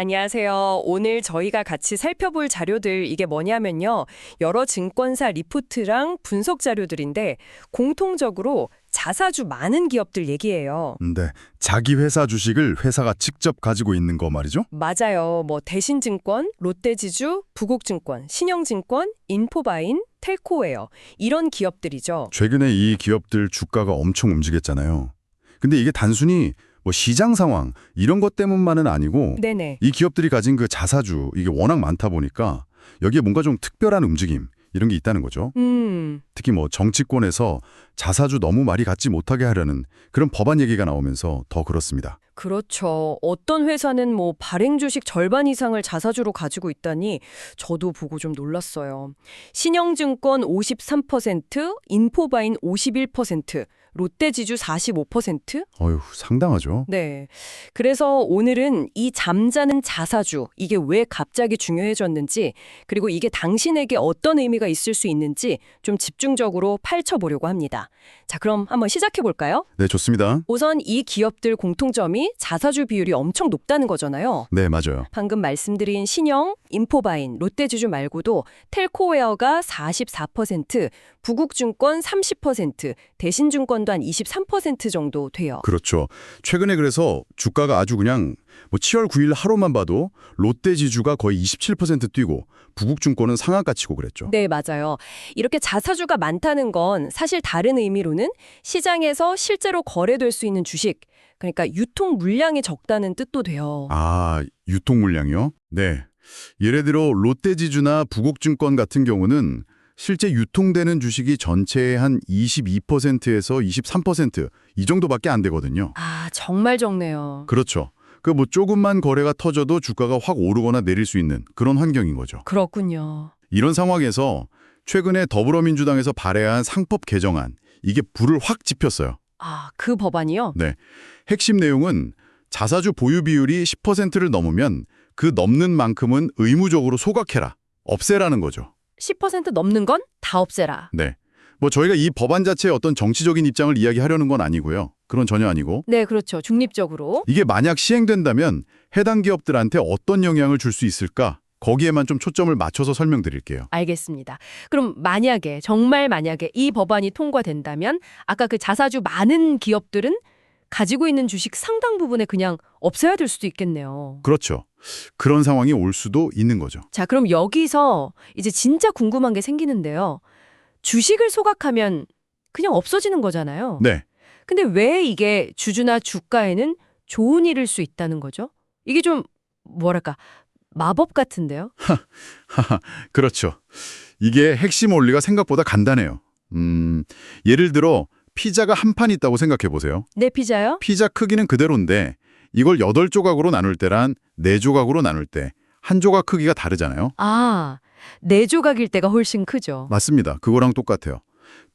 안녕하세요. 오늘 저희가 같이 살펴볼 자료들 이게 뭐냐면요. 여러 증권사 리포트랑 분석 자료들인데 공통적으로 자사주 많은 기업들 얘기예요. 네, 자기 회사 주식을 회사가 직접 가지고 있는 거 말이죠? 맞아요. 뭐 대신증권, 롯데지주, 부국증권, 신영증권, 인포바인, 텔코웨어 이런 기업들이죠. 최근에 이 기업들 주가가 엄청 움직였잖아요. 근데 이게 단순히 뭐 시장 상황 이런 것 때문만은 아니고 네네. 이 기업들이 가진 그 자사주 이게 워낙 많다 보니까 여기에 뭔가 좀 특별한 움직임 이런 게 있다는 거죠. 특히 뭐 정치권에서 자사주 너무 많이 갖지 못하게 하려는 그런 법안 얘기가 나오면서 더 그렇습니다. 그렇죠. 어떤 회사는 뭐 발행 주식 절반 이상을 자사주로 가지고 있다니 저도 보고 좀 놀랐어요. 신영증권 53%, 인포바인 51%, 롯데지주 45%? 어휴, 상당하죠. 네. 그래서 오늘은 이 잠자는 자사주, 이게 왜 갑자기 중요해졌는지, 그리고 이게 당신에게 어떤 의미가 있을 수 있는지 좀 집중적으로 파헤쳐보려고 합니다. 자, 그럼 한번 시작해 볼까요? 네, 좋습니다. 우선 이 기업들 공통점이 자사주 비율이 엄청 높다는 거잖아요. 네, 맞아요. 방금 말씀드린 신영, 인포바인, 롯데지주 말고도 텔코웨어가 44%, 부국증권 30%, 대신증권도 한 23% 정도 돼요. 그렇죠. 최근에 그래서 주가가 아주 그냥 뭐 7월 9일 하루만 봐도 롯데지주가 거의 27% 뛰고 부국증권은 상한가 치고 그랬죠. 네, 맞아요. 이렇게 자사주가 많다는 건 사실 다른 의미로는 시장에서 실제로 거래될 수 있는 주식, 그러니까 유통 물량이 적다는 뜻도 돼요. 아, 유통 물량이요? 네. 예를 들어 롯데지주나 부국증권 같은 경우는 실제 유통되는 주식이 전체의 한 22%에서 23%이 정도밖에 안 되거든요. 아, 정말 적네요. 그렇죠. 그 뭐 조금만 거래가 터져도 주가가 확 오르거나 내릴 수 있는 그런 환경인 거죠. 그렇군요. 이런 상황에서 최근에 더불어민주당에서 발의한 상법 개정안, 이게 불을 확 지폈어요. 아, 그 법안이요? 네. 핵심 내용은 자사주 보유 비율이 10%를 넘으면 그 넘는 만큼은 의무적으로 소각해라, 없애라는 거죠. 10% 넘는 건 다 없애라. 네. 뭐 저희가 이 법안 자체의 어떤 정치적인 입장을 이야기하려는 건 아니고요. 그런 전혀 아니고. 네, 그렇죠. 중립적으로. 이게 만약 시행된다면 해당 기업들한테 어떤 영향을 줄 수 있을까? 거기에만 좀 초점을 맞춰서 설명드릴게요. 알겠습니다. 그럼 만약에, 정말 만약에 이 법안이 통과된다면 아까 그 자사주 많은 기업들은 가지고 있는 주식 상당 부분에 그냥 없애야 될 수도 있겠네요. 그렇죠. 그런 상황이 올 수도 있는 거죠. 자, 그럼 여기서 이제 진짜 궁금한 게 생기는데요. 주식을 소각하면 그냥 없어지는 거잖아요. 네. 근데 왜 이게 주주나 주가에는 좋은 일일 수 있다는 거죠? 이게 좀 뭐랄까 마법 같은데요? 그렇죠. 이게 핵심 원리가 생각보다 간단해요. 예를 들어 피자가 한 판 있다고 생각해 보세요. 내 피자요? 피자 크기는 그대로인데 이걸 8조각으로 나눌 때랑 4조각으로 나눌 때 한 조각 크기가 다르잖아요. 아, 네 조각일 때가 훨씬 크죠. 맞습니다. 그거랑 똑같아요.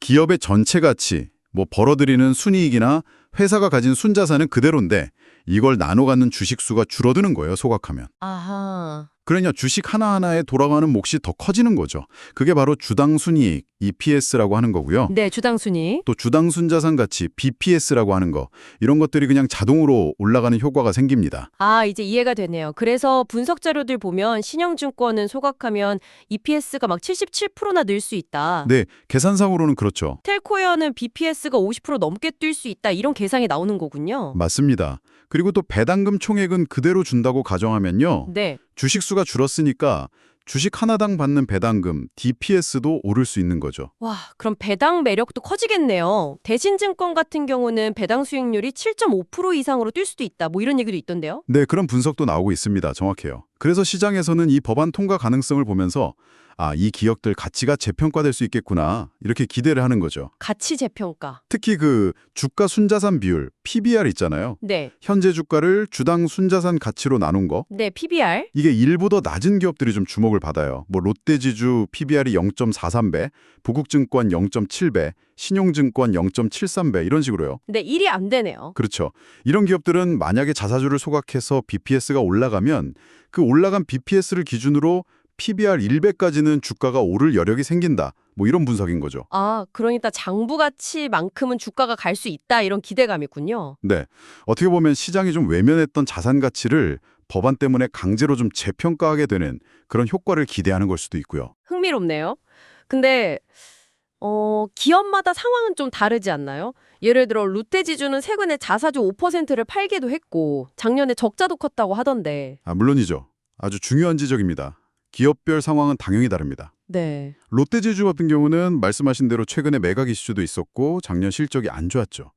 기업의 전체 가치, 뭐 벌어들이는 순이익이나 회사가 가진 순자산은 그대로인데 이걸 나눠 갖는 주식 수가 줄어드는 거예요, 소각하면. 아하. 그러냐 주식 하나하나에 돌아가는 몫이 더 커지는 거죠. 그게 바로 주당 순이익, EPS라고 하는 거고요. 네, 주당 순위. 또 주당 순자산 가치, BPS라고 하는 거, 이런 것들이 그냥 자동으로 올라가는 효과가 생깁니다. 아, 이제 이해가 되네요. 그래서 분석 자료들 보면 신영증권은 소각하면 EPS가 막 77%나 늘 수 있다. 네, 계산상으로는 그렇죠. 텔코웨어는 BPS가 50% 넘게 뛸 수 있다. 이런 계산이 나오는 거군요. 맞습니다. 그리고 또 배당금 총액은 그대로 준다고 가정하면요. 네. 주식 수가 줄었으니까 주식 하나당 받는 배당금, DPS도 오를 수 있는 거죠. 와, 그럼 배당 매력도 커지겠네요. 대신증권 같은 경우는 배당 수익률이 7.5% 이상으로 뛸 수도 있다. 뭐 이런 얘기도 있던데요. 네, 그런 분석도 나오고 있습니다. 정확해요. 그래서 시장에서는 이 법안 통과 가능성을 보면서 아, 이 기업들 가치가 재평가될 수 있겠구나 이렇게 기대를 하는 거죠. 가치 재평가. 특히 그 주가 순자산 비율, PBR 있잖아요. 네. 현재 주가를 주당 순자산 가치로 나눈 거. 네, PBR. 이게 일보다 낮은 기업들이 좀 주목을 받아요. 뭐 롯데지주 PBR이 0.43배, 부국증권 0.7배, 신용증권 0.73배 이런 식으로요. 네, 1이 안 되네요. 그렇죠. 이런 기업들은 만약에 자사주를 소각해서 BPS가 올라가면 그 올라간 BPS를 기준으로 PBR 1배까지는 주가가 오를 여력이 생긴다. 뭐 이런 분석인 거죠. 아, 그러니까 장부 가치만큼은 주가가 갈 수 있다. 이런 기대감이군요. 네. 어떻게 보면 시장이 좀 외면했던 자산 가치를 법안 때문에 강제로 좀 재평가하게 되는 그런 효과를 기대하는 걸 수도 있고요. 흥미롭네요. 근데 기업마다 상황은 좀 다르지 않나요? 예를 들어 롯데지주는 최근에 자사주 5%를 팔기도 했고 작년에 적자도 컸다고 하던데. 물론이죠. 아주 중요한 지적입니다. 기업별 상황은 당연히 다릅니다. 네. 롯데제주 같은 경우는 말씀하신 대로 최근에 매각 이슈도 있었고 작년 실적이 안 좋았죠.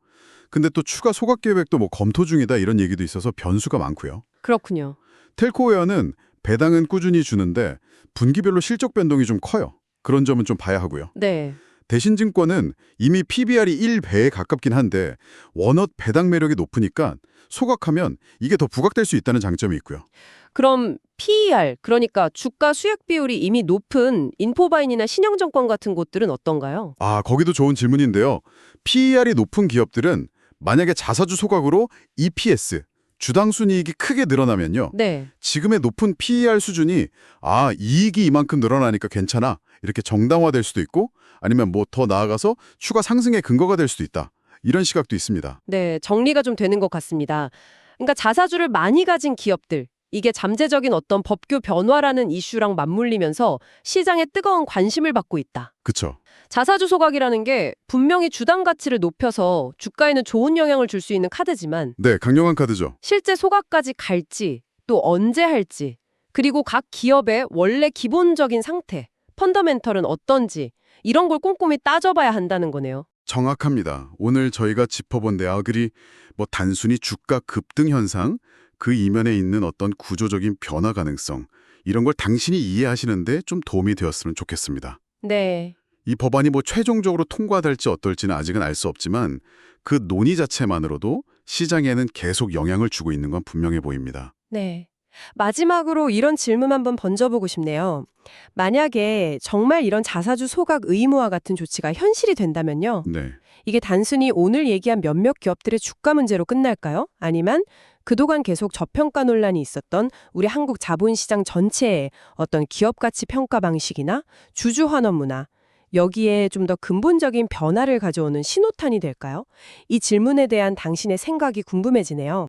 근데 또 추가 소각 계획도 검토 중이다 이런 얘기도 있어서 변수가 많고요. 그렇군요. 텔코웨어는 배당은 꾸준히 주는데 분기별로 실적 변동이 좀 커요. 그런 점은 좀 봐야 하고요. 네. 대신증권은 이미 PBR이 1배에 가깝긴 한데 워낙 배당 매력이 높으니까 소각하면 이게 더 부각될 수 있다는 장점이 있고요. 그럼 PER, 그러니까 주가 수익 비율이 이미 높은 인포바인이나 신영증권 같은 곳들은 어떤가요? 거기도 좋은 질문인데요. PER이 높은 기업들은 만약에 자사주 소각으로 EPS, 주당 순이익이 크게 늘어나면요. 네. 지금의 높은 PER 수준이 이익이 이만큼 늘어나니까 괜찮아. 이렇게 정당화될 수도 있고 아니면 더 나아가서 추가 상승의 근거가 될 수도 있다. 이런 시각도 있습니다. 네, 정리가 좀 되는 것 같습니다. 그러니까 자사주를 많이 가진 기업들, 이게 잠재적인 어떤 법규 변화라는 이슈랑 맞물리면서 시장에 뜨거운 관심을 받고 있다. 그쵸? 자사주 소각이라는 게 분명히 주당 가치를 높여서 주가에는 좋은 영향을 줄 수 있는 카드지만 네, 강력한 카드죠. 실제 소각까지 갈지, 또 언제 할지, 그리고 각 기업의 원래 기본적인 상태, 펀더멘털은 어떤지 이런 걸 꼼꼼히 따져봐야 한다는 거네요. 정확합니다. 오늘 저희가 짚어본 내용들이 단순히 주가 급등 현상, 그 이면에 있는 어떤 구조적인 변화 가능성, 이런 걸 당신이 이해하시는데 좀 도움이 되었으면 좋겠습니다. 네. 이 법안이 최종적으로 통과될지 어떨지는 아직은 알 수 없지만 그 논의 자체만으로도 시장에는 계속 영향을 주고 있는 건 분명해 보입니다. 네. 마지막으로 이런 질문 한번 던져보고 싶네요. 만약에 정말 이런 자사주 소각 의무화 같은 조치가 현실이 된다면요. 네. 이게 단순히 오늘 얘기한 몇몇 기업들의 주가 문제로 끝날까요? 아니면 그동안 계속 저평가 논란이 있었던 우리 한국 자본시장 전체의 어떤 기업 가치 평가 방식이나 주주 환원 문화, 여기에 좀 더 근본적인 변화를 가져오는 신호탄이 될까요? 이 질문에 대한 당신의 생각이 궁금해지네요.